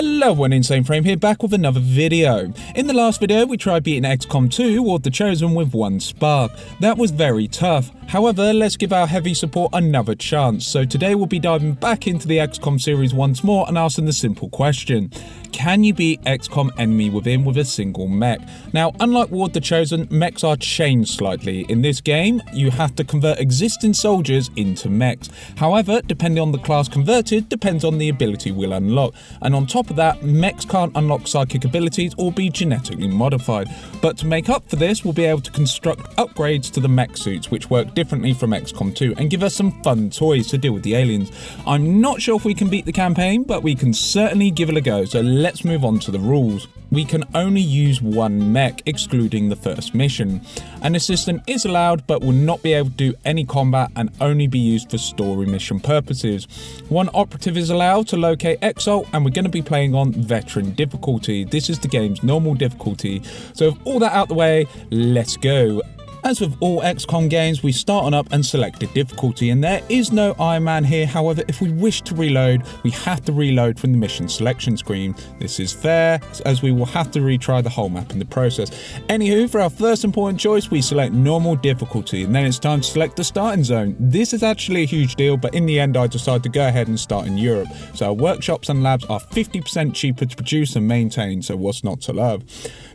Hello, Insane Frame here, back with another video. In the last video, we tried beating Xcom 2 or The Chosen with one spark. That was very tough. However, let's give our heavy support another chance. So today we'll be diving back into the Xcom series once more and asking the simple question. Can you beat Xcom enemy within with a single mech? Now, unlike Ward the Chosen, mechs are changed slightly. In this game, you have to convert existing soldiers into mechs. However, depending on the class converted, depends on the ability we'll unlock. And on top of that, mechs can't unlock psychic abilities or be genetically modified. But to make up for this, we'll be able to construct upgrades to the mech suits, which work differently from Xcom 2 and give us some fun toys to deal with the aliens. I'm not sure if we can beat the campaign, but we can certainly give it a go. So let's move on to the rules. We can only use one mech, excluding the first mission. An assistant is allowed, but will not be able to do any combat and only be used for story mission purposes. One operative is allowed to locate Exalt, and we're going to be playing on veteran difficulty. This is the game's normal difficulty. So with all that out the way, let's go. As with all Xcom games, we start on up and select the difficulty, and there is no Iron Man here. However, if we wish to reload, we have to reload from the mission selection screen. This is fair, as we will have to retry the whole map in the process. Anywho, for our first important choice, we select normal difficulty, and then it's time to select the starting zone. This is actually a huge deal, but in the end I decided to go ahead and start in Europe. So our workshops and labs are 50% cheaper to produce and maintain, so what's not to love?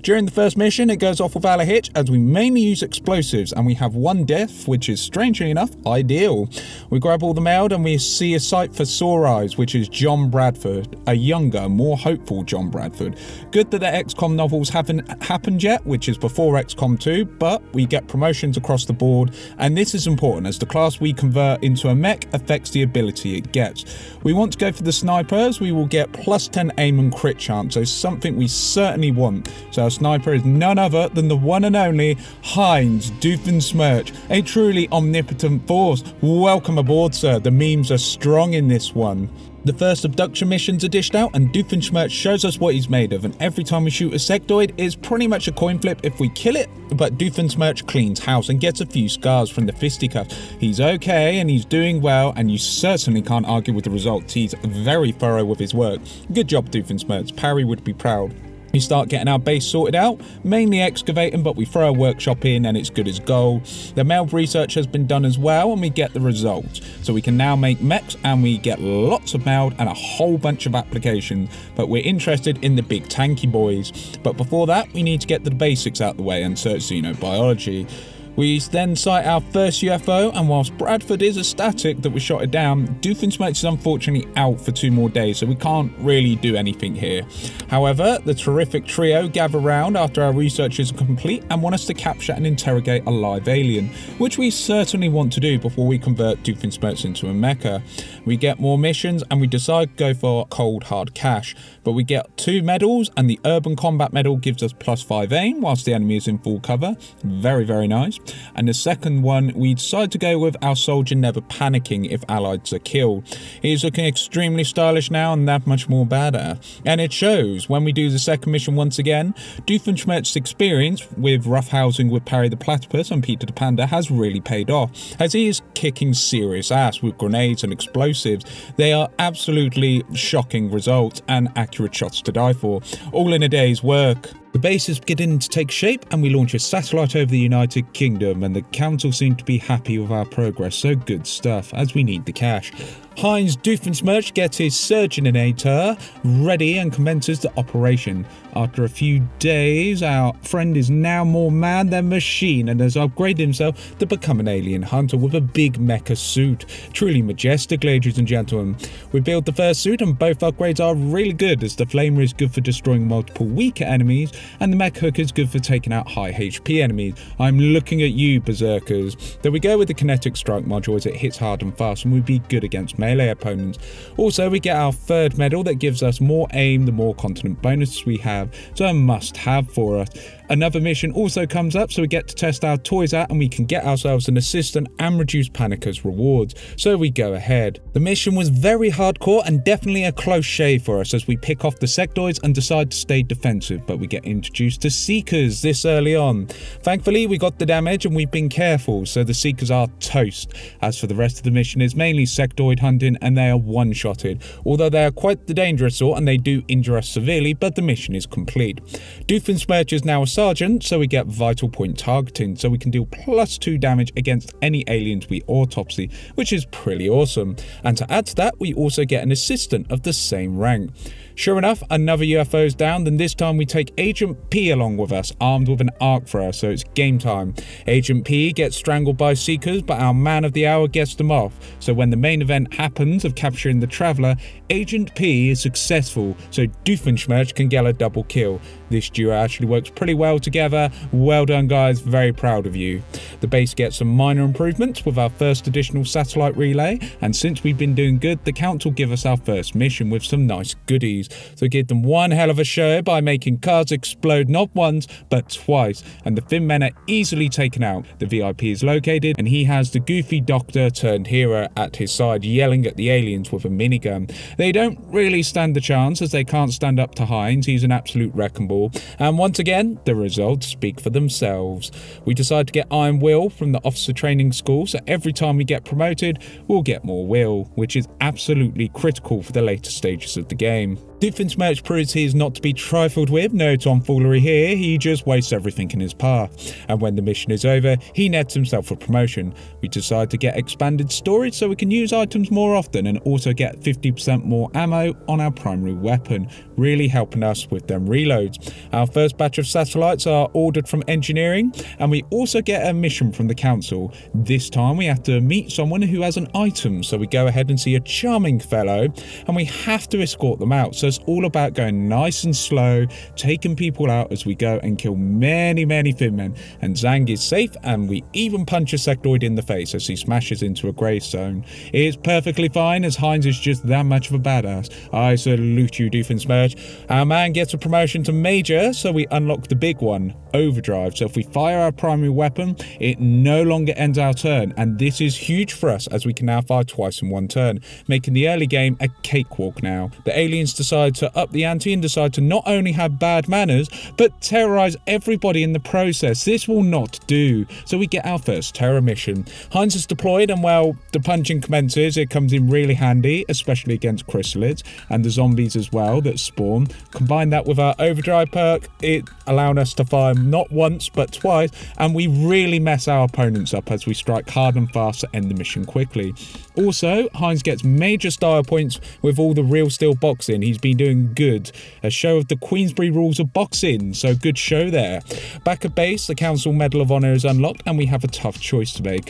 During the first mission, it goes off without a hitch, as we mainly use explosives, and we have one death, which is strangely enough ideal. We grab all the mail and we see a sight for Sore Eyes, which is John Bradford, a younger, more hopeful John Bradford. Good that the Xcom novels haven't happened yet, which is before Xcom 2, but we get promotions across the board, and this is important as the class we convert into a mech affects the ability it gets. We want to go for the snipers. We will get plus 10 aim and crit chance, so something we certainly want. So our sniper is none other than the one and only Heinz Doofenshmirtz, a truly omnipotent force. Welcome aboard, sir. The memes are strong in this one. The first abduction missions are dished out, and Doofenshmirtz shows us what he's made of, and every time we shoot a sectoid, it's pretty much a coin flip if we kill it, but Doofenshmirtz cleans house and gets a few scars from the fisticuffs. He's okay and he's doing well, and you certainly can't argue with the results. He's very thorough with his work. Good job, Doofenshmirtz. Parry would be proud. We start getting our base sorted out, mainly excavating, but we throw a workshop in and it's good as gold. The MELD research has been done as well, and we get the results. So we can now make mechs, and we get lots of MELD and a whole bunch of applications, but we're interested in the big tanky boys. But before that, we need to get the basics out the way and search xenobiology. We then sight our first UFO, and whilst Bradford is a static that we shot it down, Doofenshmirtz is unfortunately out for 2 more days, so we can't really do anything here. However, the terrific trio gather round after our research is complete and want us to capture and interrogate a live alien, which we certainly want to do before we convert Doofenshmirtz into a mecha. We get more missions, and we decide to go for cold hard cash, but we get 2 medals, and the urban combat medal gives us plus 5 aim whilst the enemy is in full cover. Very, very nice. And the second one, we decide to go with our soldier never panicking if allies are killed. He's looking extremely stylish now and that much more badass. And it shows when we do the second mission once again. Doofenshmirtz's experience with roughhousing with Parry the Platypus and Peter the Panda has really paid off, as he is kicking serious ass with grenades and explosives. They are absolutely shocking results and accurate shots to die for, all in a day's work. The base is beginning to take shape, and we launch a satellite over the United Kingdom, and the council seem to be happy with our progress, so good stuff, as we need the cash. Heinz Doofenshmirtz gets his Surgeonator ready and commences the operation. After a few days, our friend is now more man than machine and has upgraded himself to become an alien hunter with a big mecha suit. Truly majestic, ladies and gentlemen. We build the first suit, and both upgrades are really good, as the Flamer is good for destroying multiple weaker enemies, and the Mech Hook is good for taking out high HP enemies. I'm looking at you, berserkers. There we go with the kinetic strike module, as it hits hard and fast and would be good against melee opponents. Also, we get our third medal that gives us more aim the more continent bonuses we have, so a must have for us. Another mission also comes up, so we get to test our toys out, and we can get ourselves an assistant and reduce panic as rewards, so we go ahead. The mission was very hardcore and definitely a close shave for us, as we pick off the sectoids and decide to stay defensive, but we get introduced to Seekers this early on. Thankfully, we got the damage and we've been careful, so the Seekers are toast. As for the rest of the mission, it's mainly sectoid hunting hunting and they are one-shotted, although they are quite the dangerous sort and they do injure us severely, but the mission is complete. Doofenshmirtz is now a sergeant, so we get vital point targeting, so we can deal +2 damage against any aliens we autopsy, which is pretty awesome. And to add to that, we also get an assistant of the same rank. Sure enough, another UFO is down, then this time we take Agent P along with us, armed with an arc thrower, so it's game time. Agent P gets strangled by Seekers, but our man of the hour gets them off. So when the main event happens of capturing the Traveller, Agent P is successful, so Doofenshmirtz can get a double kill. This duo actually works pretty well together. Well done guys, very proud of you. The base gets some minor improvements with our first additional satellite relay, and since we've been doing good, the council give us our first mission with some nice goodies. So give them one hell of a show by making cars explode not once but twice, and the Thin Men are easily taken out. The VIP is located and he has the goofy doctor turned hero at his side yelling at the aliens with a minigun. They don't really stand a chance as they can't stand up to Hines, he's an absolute wrecking ball, and once again the results speak for themselves. We decide to get Iron Will from the officer training school, so every time we get promoted we'll get more will, which is absolutely critical for the later stages of the game. Doofenshmirtz proves he is not to be trifled with, no tomfoolery here, he just wastes everything in his path. And when the mission is over, he nets himself a promotion. We decide to get expanded storage so we can use items more often and also get 50% more ammo on our primary weapon, really helping us with them reloads. Our first batch of satellites are ordered from engineering, and we also get a mission from the council. This time we have to meet someone who has an item, so we go ahead and see a charming fellow and we have to escort them out. So it's all about going nice and slow, taking people out as we go and kill many Thin Men, and Zhang is safe, and we even punch a sectoid in the face as he smashes into a gravestone. It's perfectly fine as Hines is just that much of a badass. I salute you Doofenshmirtz. Our man gets a promotion to Major, so we unlock the big one, Overdrive. So if we fire our primary weapon, it no longer ends our turn, and this is huge for us as we can now fire twice in one turn, making the early game a cakewalk now. The aliens decide to up the ante and decide to not only have bad manners but terrorize everybody in the process. This will not do, so we get our first terror mission. Hines is deployed, and well, the punching commences. It comes in really handy, especially against chrysalids and the zombies as well that spawn. Combine that with our overdrive perk, it allowed us to fire not once but twice, and we really mess our opponents up as we strike hard and fast to end the mission quickly. Also, Hines gets major style points with all the real steel boxing. He's been doing good. A show of the Queensberry rules of boxing, so good show there. Back at base, the Council Medal of Honor is unlocked, and we have a tough choice to make.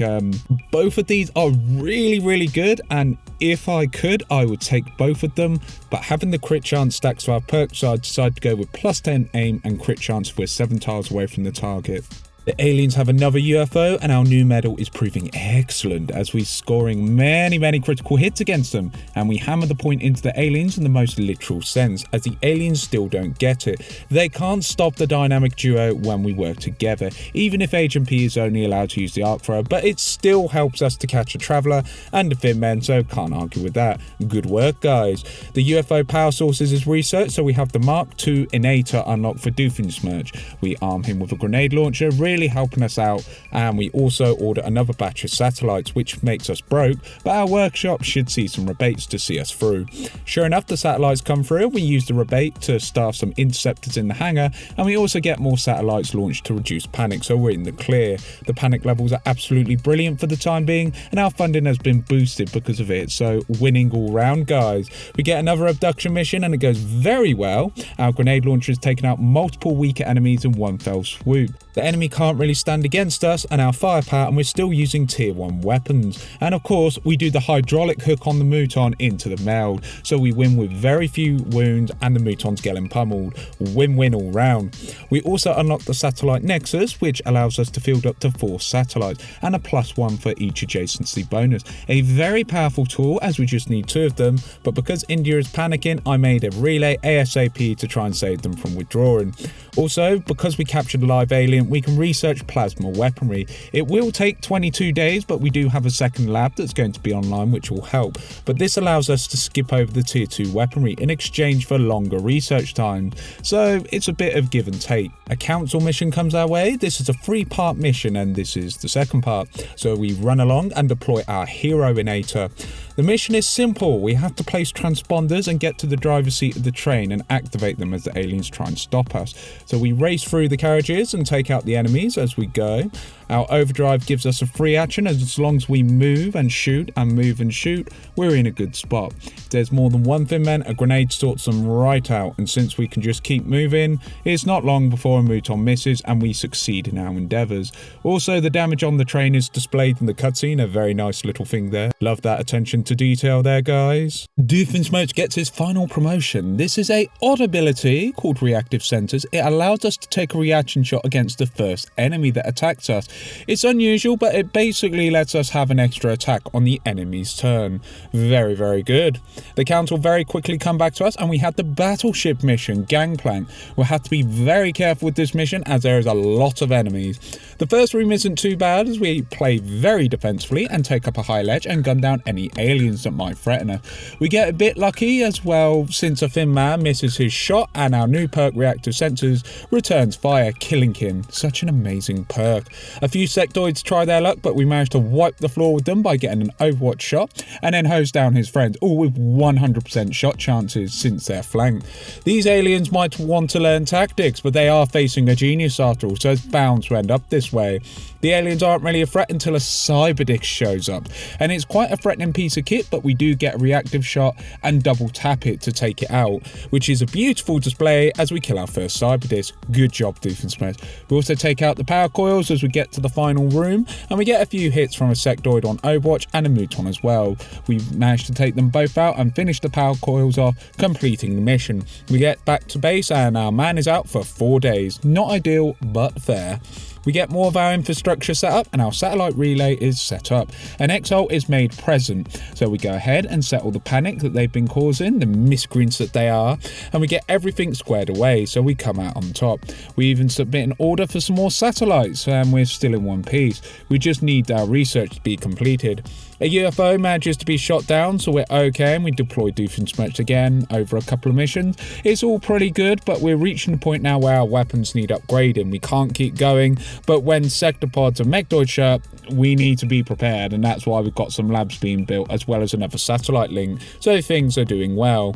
Both of these are really good, and if I could, I would take both of them, but having the crit chance stacks to our perks, so I decided to go with +10 aim and crit chance if we're 7 tiles away from the target. The aliens have another UFO, and our new medal is proving excellent as we're scoring many critical hits against them, and we hammer the point into the aliens in the most literal sense, as the aliens still don't get it. They can't stop the dynamic duo when we work together, even if Agent P is only allowed to use the arc thrower, but it still helps us to catch a Traveller and a Thin Men, so can't argue with that. Good work guys. The UFO power sources is researched, so we have the Mark II Inator unlocked for Doofenshmirtz. We arm him with a grenade launcher, really helping us out, and we also order another batch of satellites, which makes us broke, but our workshop should see some rebates to see us through. Sure enough, the satellites come through, we use the rebate to staff some interceptors in the hangar, and we also get more satellites launched to reduce panic, so we're in the clear. The panic levels are absolutely brilliant for the time being, and our funding has been boosted because of it, so winning all round guys. We get another abduction mission and it goes very well. Our grenade launcher has taken out multiple weaker enemies in one fell swoop. The enemy can't really stand against us and our firepower, and we're still using tier 1 weapons. And of course, we do the hydraulic hook on the Mouton into the meld, so we win with very few wounds and the Mouton's getting pummeled. Win-win all round. We also unlock the satellite nexus, which allows us to field up to 4 satellites and a +1 for each adjacency bonus. A very powerful tool as we just need 2 of them, but because India is panicking, I made a relay ASAP to try and save them from withdrawing. Also, because we captured a live alien, we can research plasma weaponry. It will take 22 days, but we do have a second lab that's going to be online, which will help. But this allows us to skip over the tier 2 weaponry in exchange for longer research time. So it's a bit of give and take. A council mission comes our way. This is a 3-part mission, and this is the second part. So we run along and deploy our hero inator. The mission is simple. We have to place transponders and get to the driver's seat of the train and activate them as the aliens try and stop us. So we race through the carriages and take out the enemies as we go. Our overdrive gives us a free action as long as we move and shoot and move and shoot, we're in a good spot. If there's more than one thin man, a grenade sorts them right out, and since we can just keep moving, it's not long before a Mouton misses and we succeed in our endeavours. Also, the damage on the train is displayed in the cutscene, a very nice little thing there. Love that attention to detail there, guys. Doofenshmirtz gets his final promotion. This is a odd ability called Reactive Sensors. It allows us to take a reaction shot against the first enemy that attacks us. It's unusual, but it basically lets us have an extra attack on the enemy's turn. Very, very good. The council very quickly come back to us, and we had the Battleship mission, Gangplank. We'll have to be very careful with this mission as there is a lot of enemies. The first room isn't too bad as we play very defensively and take up a high ledge and gun down any aliens that might threaten us. We get a bit lucky as well since a thin man misses his shot and our new perk Reactive Sensors returns fire, killing him. Such an amazing perk. A few sectoids try their luck, but we managed to wipe the floor with them by getting an Overwatch shot and then hose down his friends, all with 100% shot chances since they're flanked. These aliens might want to learn tactics, but they are facing a genius after all, so it's bound to end up this way. The aliens aren't really a threat until a Cyberdisc shows up, and it's quite a threatening piece of kit, but we do get a reactive shot and double tap it to take it out, which is a beautiful display as we kill our first Cyberdisc. Good job, Doofenshmirtz. We also take out the power coils as we get to the final room, and we get a few hits from a sectoid on Overwatch and a Mouton as well. We managed to take them both out and finish the power coils off, completing the mission. We get back to base and our man is out for 4 days. Not ideal, but fair. We get more of our infrastructure set up and our satellite relay is set up. An Exalt is made present, so we go ahead and settle the panic that they've been causing, the miscreants that they are, and we get everything squared away, so we come out on top. We even submit an order for some more satellites and we're still in one piece. We just need our research to be completed. A UFO manages to be shot down, so we're okay, and we deploy Doofenshmirtz again over a couple of missions. It's all pretty good, but we're reaching the point now where our weapons need upgrading. We can't keep going, but when sectopods and mechdoids show up, we need to be prepared, and that's why we've got some labs being built, as well as another satellite link, so things are doing well.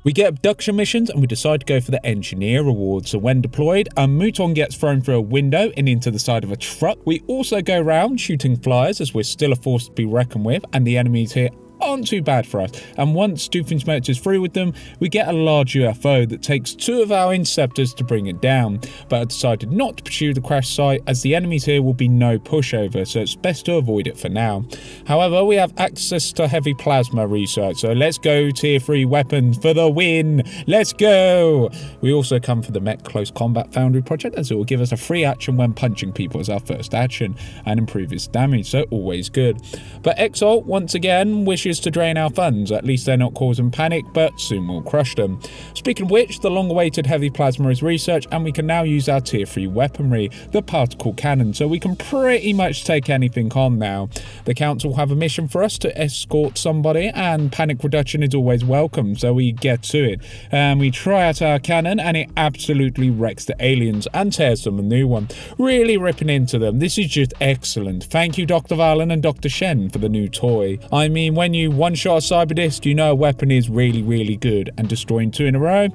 We get abduction missions and we decide to go for the engineer reward. So when deployed, a Mouton gets thrown through a window and into the side of a truck. We also go around shooting flyers as we're still a force to be reckoned with, and the enemies here aren't too bad for us, and once Doofenshmirtz is through with them, we get a large UFO that takes 2 of our interceptors to bring it down, but I decided not to pursue the crash site as the enemies here will be no pushover, so it's best to avoid it for now. However, we have access to heavy plasma research, so let's go tier 3 weapons for the win. Let's go! We also come for the Mech Close Combat Foundry project, as it will give us a free action when punching people as our first action and improve its damage, so always good. But Exalt once again wishes to drain our funds. At least they're not causing panic, but soon we'll crush them. Speaking of which, the long-awaited heavy plasma is researched, and we can now use our tier 3 weaponry, the particle cannon, so we can pretty much take anything on now. The council have a mission for us to escort somebody, and panic reduction is always welcome, so we get to it. And we try out our cannon, and it absolutely wrecks the aliens and tears them a new one, really ripping into them. This is just excellent. Thank you, Dr. Valen and Dr. Shen, for the new toy. I mean, when you one-shot a Cyberdisc, you know a weapon is really good, and destroying 2 in a row,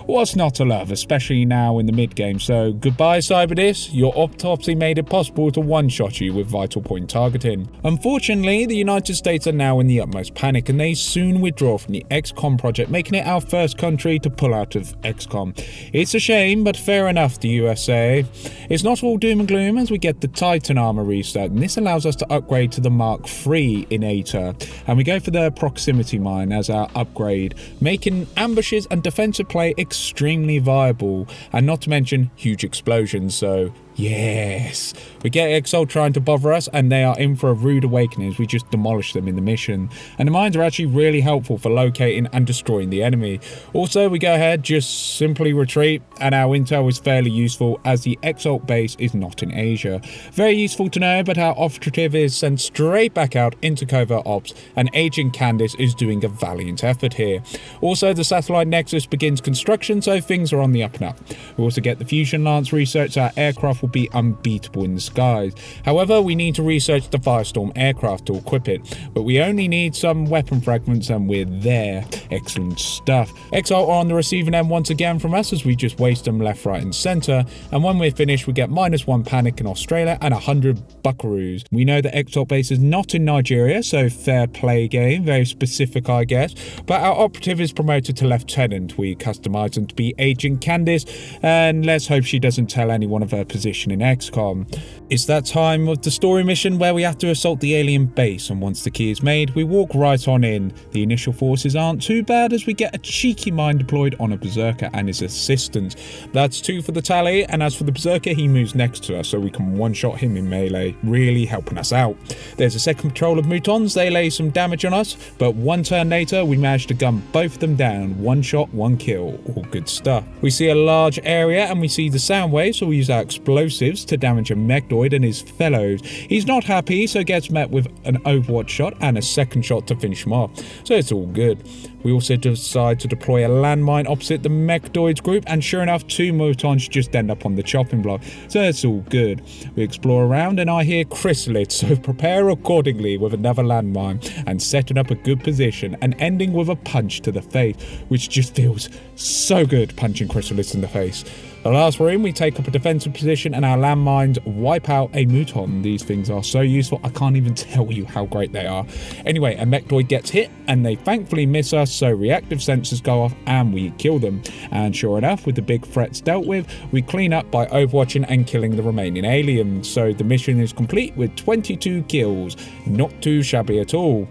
what's not to love, especially now in the mid-game. So goodbye Cyberdisc, your autopsy made it possible to one-shot you with vital point targeting. Unfortunately, the United States are now in the utmost panic, and they soon withdraw from the Xcom project, making it our first country to pull out of Xcom. It's a shame, but fair enough, the USA. It's not all doom and gloom as we get the Titan armor reset, and this allows us to upgrade to the Mark III in ATA, and we go for the proximity mine as our upgrade, making ambushes and defensive play extremely viable, and not to mention huge explosions, so yes. We get Exalt trying to bother us, and they are in for a rude awakening as we just demolish them in the mission. And the mines are actually really helpful for locating and destroying the enemy. Also, we go ahead, just simply retreat, and our intel is fairly useful as the Exalt base is not in Asia. Very useful to know, but our operative is sent straight back out into covert ops, and Agent Candice is doing a valiant effort here. Also, the satellite nexus begins construction, so things are on the up and up. We also get the Fusion Lance research, our aircraft will be unbeatable in the skies. However, we need to research the Firestorm aircraft to equip it, but we only need some weapon fragments and we're there. Excellent stuff. Exalt are on the receiving end once again from us as we just waste them left, right and centre, and when we're finished we get -1 panic in Australia and 100 buckaroos. We know that Exalt base is not in Nigeria, so fair play game, very specific I guess, but our operative is promoted to lieutenant. We customise him to be Agent Candice, and let's hope she doesn't tell anyone of her position in Xcom. It's that time of the story mission where we have to assault the alien base, and once the key is made we walk right on in. The initial forces aren't too bad as we get a cheeky mine deployed on a berserker and his assistant. That's 2 for the tally, and as for the berserker, he moves next to us so we can one-shot him in melee, really helping us out. There's a second patrol of Mutons, they lay some damage on us, but 1 turn later we manage to gun both of them down. 1 shot, 1 kill, all good stuff. We see a large area and we see the sound wave, so we use our explosives to damage a Megdoid and his fellows. He's not happy, so gets met with an Overwatch shot and a second shot to finish him off, so it's all good. We also decide to deploy a landmine opposite the Megdoids group, and sure enough 2 Mutons just end up on the chopping block, so it's all good. We explore around and I hear chrysalids, so prepare accordingly with another landmine and setting up a good position and ending with a punch to the face, which just feels so good, punching chrysalids in the face. The last room, we take up a defensive position and our landmines wipe out a Muton. These things are so useful, I can't even tell you how great they are. Anyway, a Megdoid gets hit and they thankfully miss us, so reactive sensors go off and we kill them. And sure enough, with the big threats dealt with, we clean up by overwatching and killing the remaining aliens. So the mission is complete with 22 kills. Not too shabby at all.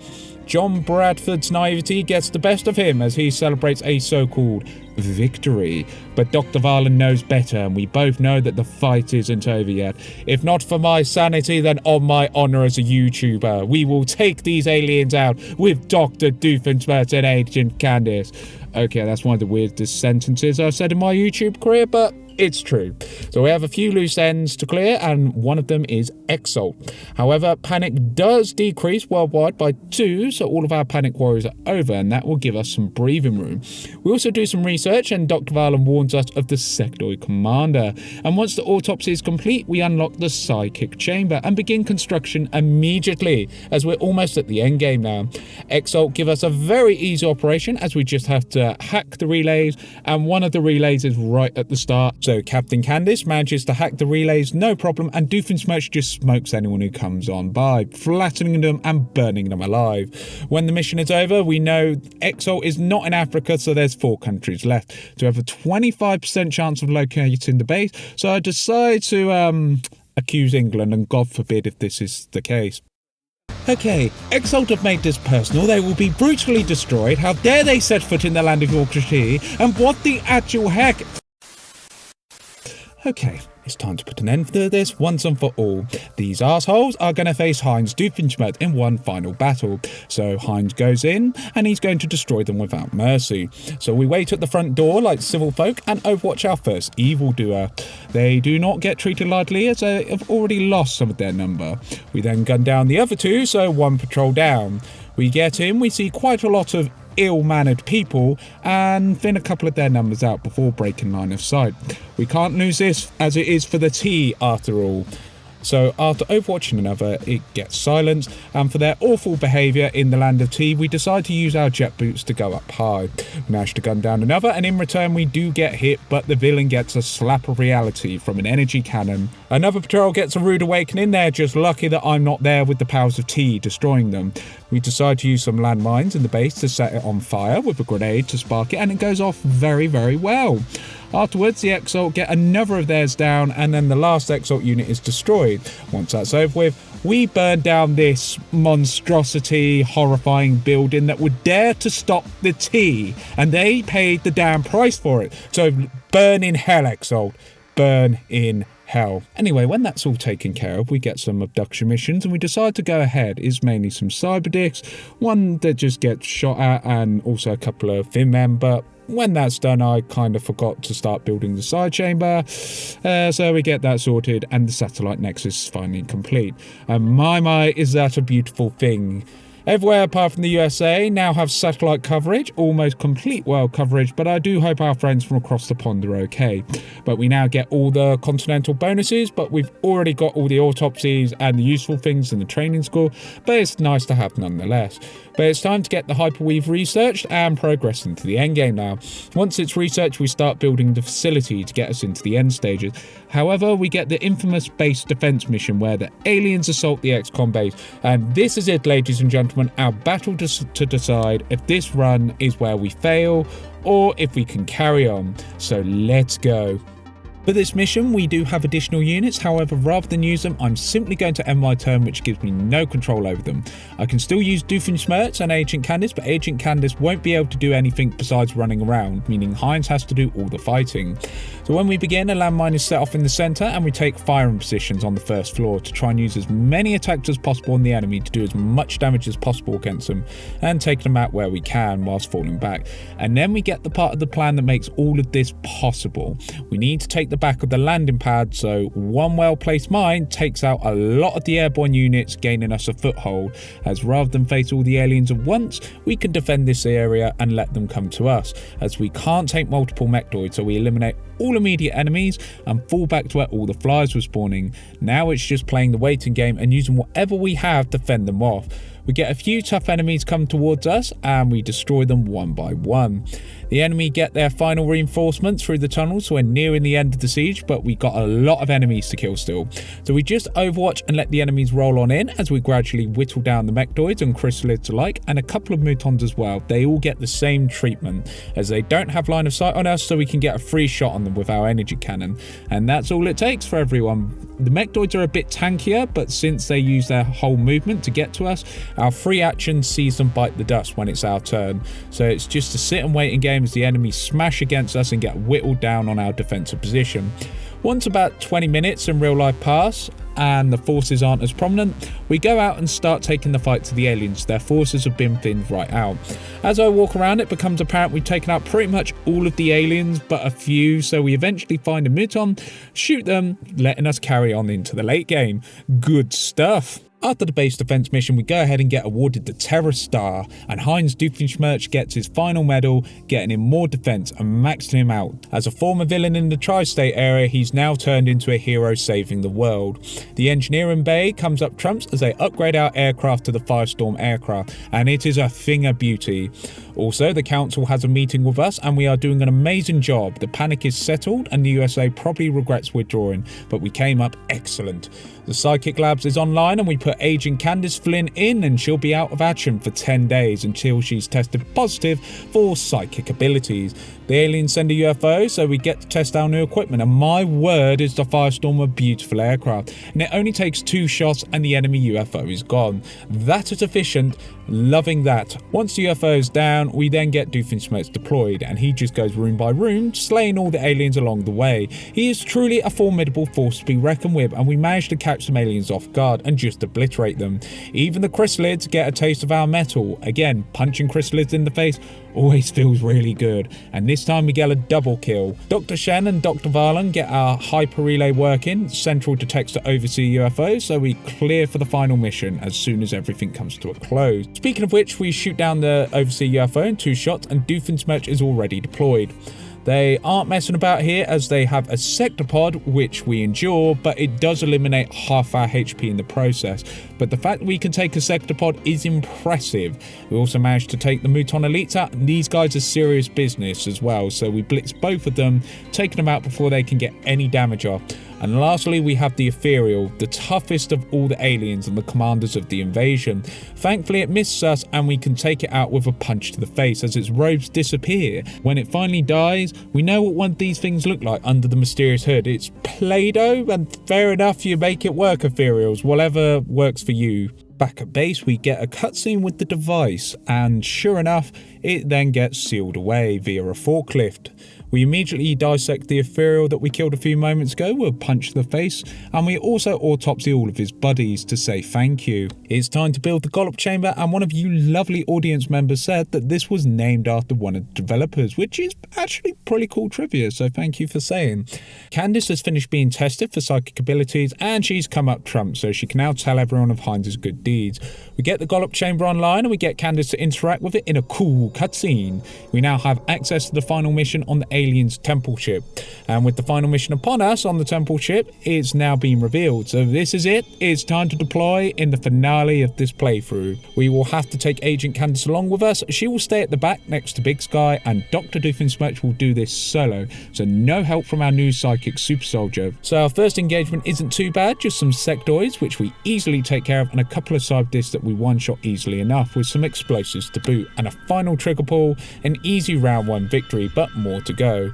John Bradford's naivety gets the best of him as he celebrates a so-called victory. But Dr. Varlin knows better, and we both know that the fight isn't over yet. If not for my sanity, then on my honour as a YouTuber, we will take these aliens out with Dr. Doofenshmirtz and Agent Candice. Okay, that's one of the weirdest sentences I've said in my YouTube career, but it's true. So we have a few loose ends to clear, and one of them is Exalt. However, panic does decrease worldwide by 2, so all of our panic warriors are over, and that will give us some breathing room. We also do some research, and Dr. Varlin warns us of the sectoid commander. And once the autopsy is complete, we unlock the psychic chamber and begin construction immediately, as we're almost at the end game now. Exalt give us a very easy operation, as we just have to hack the relays, and one of the relays is right at the start. So Captain Candice manages to hack the relays no problem, and Doofenshmirtz just smokes anyone who comes on by, flattening them and burning them alive. When the mission is over, we know Exalt is not in Africa, so there's 4 countries left. To have a 25% chance of locating the base, so I decide to accuse England, and God forbid if this is the case. Okay, Exalt have made this personal. They will be brutally destroyed. How dare they set foot in the land of Yorkshire, and what the actual heck? Okay, it's time to put an end to this once and for all. These assholes are going to face Heinz Doofenshmirtz in one final battle. So Heinz goes in and he's going to destroy them without mercy. So we wait at the front door like civil folk and overwatch our first evildoer. They do not get treated lightly as they have already lost some of their number. We then gun down the other 2, so 1 patrol down. We get in, we see quite a lot of ill-mannered people and thin a couple of their numbers out before breaking line of sight. We can't lose this, as it is for the tea after all. So after overwatching another, it gets silenced, and for their awful behaviour in the land of tea, we decide to use our jet boots to go up high. We manage to gun down another, and in return we do get hit, but the villain gets a slap of reality from an energy cannon. Another patrol gets a rude awakening. They're just lucky that I'm not there with the powers of tea destroying them. We decide to use some landmines in the base to set it on fire with a grenade to spark it, and it goes off very, very well. Afterwards, the Exalt get another of theirs down, and then the last Exalt unit is destroyed. Once that's over with, we burn down this monstrosity, horrifying building that would dare to stop the tea, and they paid the damn price for it. So burn in hell, Exalt. Burn in hell. Anyway, when that's all taken care of, we get some abduction missions, and we decide to go ahead. It's mainly some cyberdicks, one that just gets shot at, and also a couple of thin men, but when that's done, I kind of forgot to start building the side chamber, so we get that sorted, and the satellite nexus is finally complete. And my, is that a beautiful thing. Everywhere apart from the USA now have satellite coverage, almost complete world coverage, but I do hope our friends from across the pond are okay. But we now get all the continental bonuses, but we've already got all the autopsies and the useful things in the training school, but it's nice to have nonetheless. But it's time to get the hyperweave researched and progress into the endgame now. Once it's researched, we start building the facility to get us into the end stages. However, we get the infamous base defense mission where the aliens assault the Xcom base. And this is it, ladies and gentlemen, our battle to decide if this run is where we fail or if we can carry on. So let's go. For this mission, we do have additional units, however, rather than use them, I'm simply going to end my turn, which gives me no control over them. I can still use Doofenshmirtz and Agent Candice, but Agent Candice won't be able to do anything besides running around, meaning Heinz has to do all the fighting. So when we begin, a landmine is set off in the centre, and we take firing positions on the first floor to try and use as many attacks as possible on the enemy to do as much damage as possible against them, and take them out where we can whilst falling back. And then we get the part of the plan that makes all of this possible. We need to take the back of the landing pad, so one well-placed mine takes out a lot of the airborne units, gaining us a foothold, as rather than face all the aliens at once, we can defend this area and let them come to us, as we can't take multiple mechdoids, so we eliminate all immediate enemies and fall back to where all the flies were spawning. Now it's just playing the waiting game and using whatever we have to fend them off. We get a few tough enemies come towards us and we destroy them one by one. The enemy get their final reinforcements through the tunnel, so we're nearing the end of the siege, but we got a lot of enemies to kill still. So we just overwatch and let the enemies roll on in as we gradually whittle down the mechdoids and chrysalids alike, and a couple of mutons as well. They all get the same treatment as they don't have line of sight on us, so we can get a free shot on them with our energy cannon. And that's all it takes for everyone. The mechdoids are a bit tankier, but since they use their whole movement to get to us, our free action sees them bite the dust when it's our turn. So it's just a sit and wait in game as the enemies smash against us and get whittled down on our defensive position. Once about 20 minutes in real life pass and the forces aren't as prominent, we go out and start taking the fight to the aliens. Their forces have been thinned right out. As I walk around, it becomes apparent we've taken out pretty much all of the aliens but a few, so we eventually find a muton, shoot them, letting us carry on into the late game. Good stuff. After the base defense mission, we go ahead and get awarded the Terror Star, and Heinz Doofenshmirtz gets his final medal, getting him more defense and maxing him out. As a former villain in the tri-state area, he's now turned into a hero saving the world. The engineering bay comes up trumps as they upgrade our aircraft to the Firestorm aircraft, and it is a thing of beauty. Also, the council has a meeting with us and we are doing an amazing job. The panic is settled and the USA probably regrets withdrawing, but we came up excellent. The Psychic Labs is online and we put Agent Candice Flynn in, and she'll be out of action for 10 days until she's tested positive for psychic abilities. The aliens send a UFO, so we get to test our new equipment, and my word is the Firestorm a beautiful aircraft, and it only takes 2 shots and the enemy UFO is gone. That is efficient, loving that. Once the UFO is down, we then get Doofenshmirtz deployed, and he just goes room by room, slaying all the aliens along the way. He is truly a formidable force to be reckoned with, and we managed to catch some aliens off guard and just obliterate them. Even the chrysalids get a taste of our metal. Again, punching chrysalids in the face always feels really good, and this time we get a double kill. Dr. Shen and Dr. Varlan get our hyper relay working, central detects to oversee UFOs, so we clear for the final mission as soon as everything comes to a close. Speaking of which, we shoot down the oversee UFO in 2 shots and Doofenshmirtz is already deployed. They aren't messing about here as they have a sectopod, which we endure, but it does eliminate half our HP in the process. But the fact that we can take a sectopod is impressive. We also managed to take the Muton Elites out, and these guys are serious business as well, so we blitz both of them, taking them out before they can get any damage off. And lastly, we have the Ethereal, the toughest of all the aliens and the commanders of the invasion. Thankfully, it misses us and we can take it out with a punch to the face as its robes disappear. When it finally dies, we know what one of these things look like under the mysterious hood. It's Play-Doh, and fair enough, you make it work, Ethereals, whatever works for you. Back at base, we get a cutscene with the device, and sure enough, it then gets sealed away via a forklift. We immediately dissect the ethereal that we killed a few moments ago with a punch to the face, and we also autopsy all of his buddies to say thank you. It's time to build the Gollop chamber, and one of you lovely audience members said that this was named after one of the developers, which is actually pretty cool trivia, so thank you for saying. Candice has finished being tested for psychic abilities, and she's come up trump, so she can now tell everyone of Heinz's good deeds. We get the Gollop chamber online, and we get Candice to interact with it in a cool cutscene. We now have access to the final mission on the aliens' temple ship, and with the final mission upon us on the temple ship, it's now been revealed. So this is it. It's time to deploy in the finale of this playthrough. We will have to take Agent Candice along with us. She will stay at the back next to Big Sky, and Dr. Doofenshmirtz will do this solo, so no help from our new psychic super soldier. So our first engagement isn't too bad, just some sectoids which we easily take care of, and a couple of side discs that we one-shot easily enough with some explosives to boot, and a final trigger pull, an easy round 1 victory, but more to go.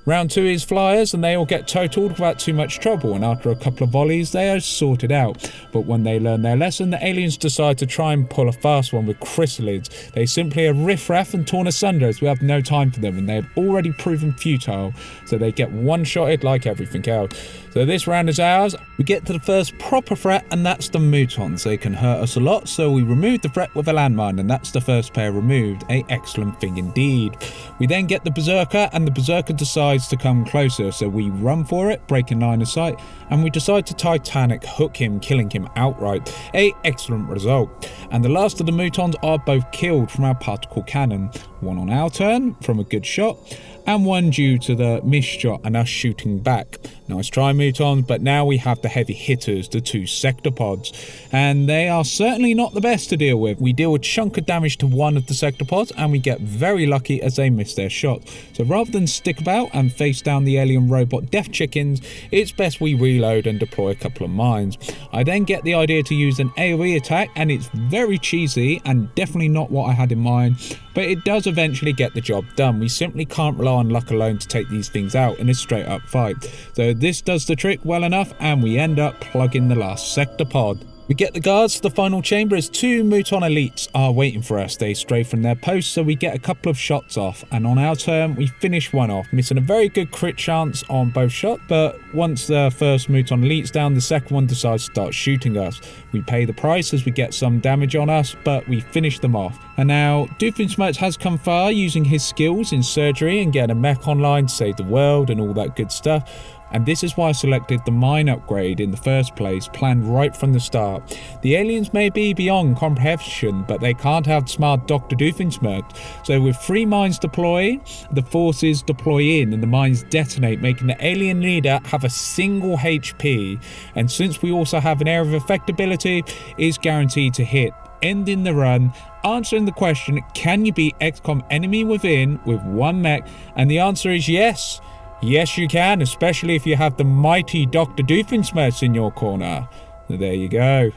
Round 2 is flyers, and they all get totaled without too much trouble, and after a couple of volleys they are sorted out. But when they learn their lesson, the aliens decide to try and pull a fast one with chrysalids. They simply are riff-raff and torn asunder, as we have no time for them, and they have already proven futile, so they get one-shotted like everything else. So this round is ours. We get to the first proper threat, and that's the mutons. They can hurt us a lot, so we remove the threat with a landmine, and that's the first pair removed. An excellent thing indeed. We then get the berserker, and the berserker decides to come closer, so we run for it, breaking line of sight, and we decide to Titanic hook him, killing him outright. An excellent result. And the last of the mutons are both killed from our particle cannon. One on our turn from a good shot, and one due to the missed shot and us shooting back. Nice try, mutons, but now we have the heavy hitters, the 2 sectopods, and they are certainly not the best to deal with. We deal a chunk of damage to one of the sectopods, and we get very lucky as they miss their shot. So rather than stick about and face down the alien robot death chickens, it's best we reload and deploy a couple of mines. I then get the idea to use an AoE attack, and it's very cheesy and definitely not what I had in mind, but it does eventually get the job done. We simply can't rely on luck alone to take these things out in a straight up fight. So this does the trick well enough, and we end up plugging the last sectopod. We get the guards to the final chamber as 2 Muton elites are waiting for us. They stray from their posts, so we get a couple of shots off, and on our turn we finish one off, missing a very good crit chance on both shots, but once the first Muton elite's down, the second one decides to start shooting us. We pay the price as we get some damage on us, but we finish them off. And now Doofenshmirtz has come far using his skills in surgery and getting a mech online to save the world and all that good stuff. And this is why I selected the mine upgrade in the first place, planned right from the start. The aliens may be beyond comprehension, but they can't outsmart Dr. Doofenshmirtz. So with 3 mines deploy, the forces deploy in and the mines detonate, making the alien leader have a single HP. And since we also have an area of effect ability, it's guaranteed to hit, ending the run, answering the question, can you beat Xcom enemy within with 1 mech? And the answer is yes. Yes, you can, especially if you have the mighty Dr. Doofenshmirtz in your corner. So there you go.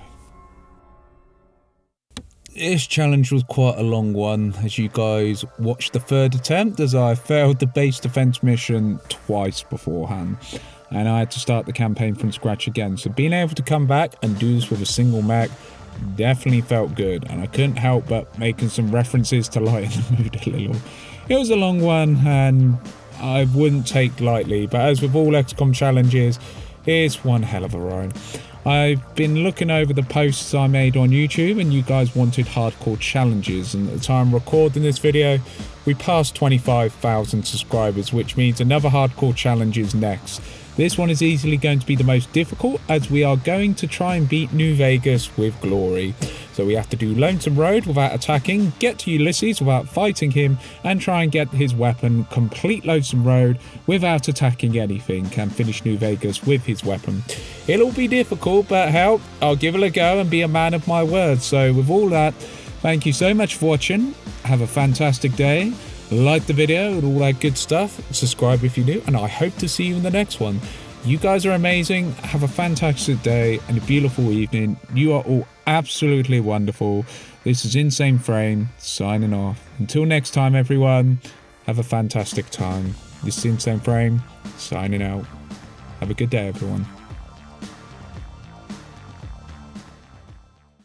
This challenge was quite a long one, as you guys watched the 3rd attempt, as I failed the base defense mission twice beforehand, and I had to start the campaign from scratch again. So being able to come back and do this with a single mech definitely felt good, and I couldn't help but making some references to lighten the mood a little. It was a long one, and I wouldn't take lightly, but as with all XCOM challenges, it's one hell of a ride. I've been looking over the posts I made on YouTube, and you guys wanted hardcore challenges, and at the time recording this video, we passed 25,000 subscribers, which means another hardcore challenge is next. This one is easily going to be the most difficult, as we are going to try and beat New Vegas with glory. So we have to do Lonesome Road without attacking, get to Ulysses without fighting him, and try and get his weapon, complete Lonesome Road without attacking anything, and finish New Vegas with his weapon. It'll be difficult, but hell, I'll give it a go and be a man of my word. So with all that, thank you so much for watching. Have a fantastic day. Like the video and all that good stuff. Subscribe if you're new, and I hope to see you in the next one. You guys are amazing. Have a fantastic day and a beautiful evening. You are all absolutely wonderful. This is Insane Frame signing off. Until next time, everyone, have a fantastic time. This is Insane Frame signing out. Have a good day, everyone.